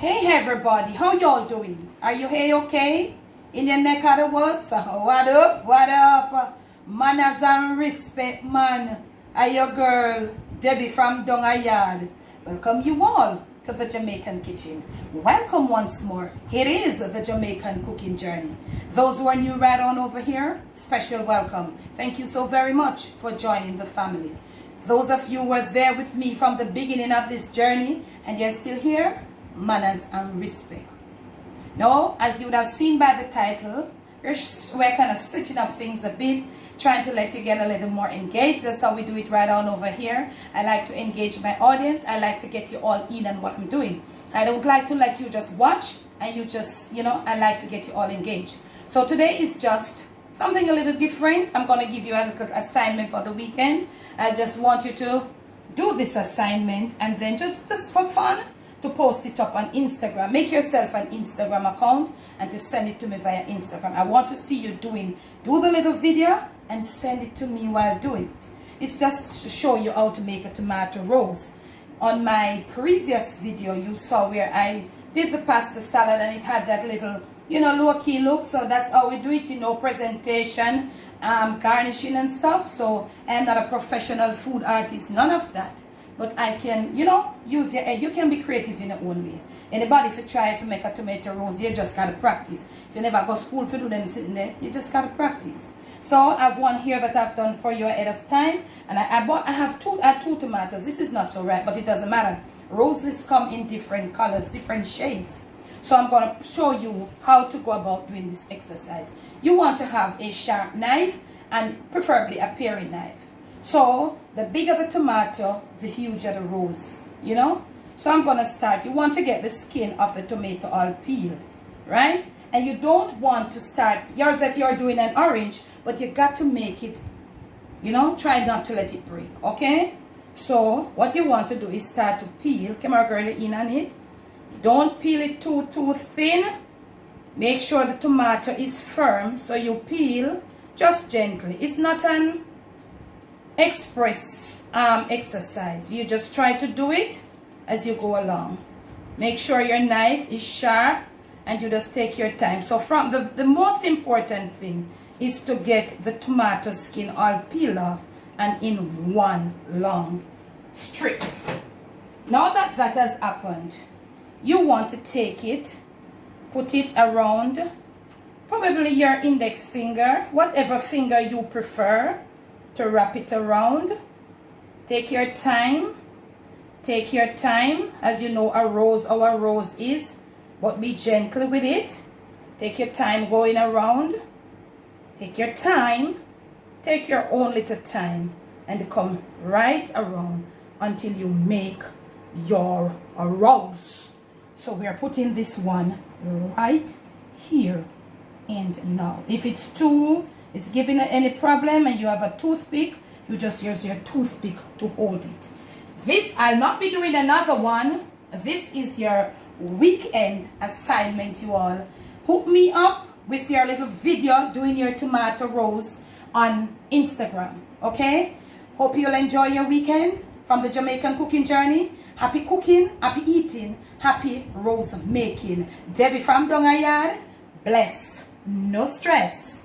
Hey everybody, how y'all doing? Are you okay? In your neck of the woods? What up? What up? Manners and respect, man. I your girl, Debbie from Donga Yard. Welcome you all to the Jamaican kitchen. Welcome once more. It is the Jamaican cooking journey. Those who are new right on over here, special welcome. Thank you so very much for joining the family. Those of you who were there with me from the beginning of this journey and you're still here, manners and respect. Now, as you would have seen by the title, we're kind of switching up things a bit, trying to let you get a little more engaged. That's how we do it right on over here. I like to engage my audience. I like to get you all in on what I'm doing. I don't like to let you just watch and you just, I like to get you all engaged. So today is just something a little different. I'm going to give you a little assignment for the weekend. I just want you to do this assignment and then just for fun, to post it up on Instagram. Make yourself an Instagram account and to send it to me via Instagram. I want to see you do the little video and send it to me while doing it. It's just to show you how to make a tomato rose. On my previous video, you saw where I did the pasta salad and it had that little, low-key look. So that's how we do it, presentation, garnishing and stuff. So I'm not a professional food artist, none of that. But I can, use your head. You can be creative in your own way. Anybody, if you try to make a tomato rose, you just got to practice. If you never go to school to do them sitting there, you just got to practice. So I have one here that I've done for you ahead of time. And I have two tomatoes. This is not so ripe, but it doesn't matter. Roses come in different colors, different shades. So I'm going to show you how to go about doing this exercise. You want to have a sharp knife and preferably a paring knife. So the bigger the tomato, the huger the rose, So I'm going to start. You want to get the skin of the tomato all peeled, right? And you don't want to start yours if you're doing an orange, but you got to make it, try not to let it break, okay? So what you want to do is start to peel. Come on, girl, in on it. Don't peel it too thin. Make sure the tomato is firm. So you peel just gently. It's not an exercise. You just try to do it as you go along. Make sure your knife is sharp and you just take your time. So from the most important thing is to get the tomato skin all peeled off and in one long strip. Now that that has happened, you want to take it, put it around probably your index finger, whatever finger you prefer, to wrap it around. Take your time. Take your time. As you know, our rose is, but be gentle with it. Take your time going around. Take your time. Take your own little time and come right around until you make your rose. So we are putting this one right here and now. If it's giving any problem and you have a toothpick, you just use your toothpick to hold it. This, I'll not be doing another one. This is your weekend assignment, you all. Hook me up with your little video doing your tomato rose on Instagram, okay? Hope you'll enjoy your weekend from the Jamaican cooking journey. Happy cooking, happy eating, happy rose making. Debbie from Donga Yard, bless, no stress.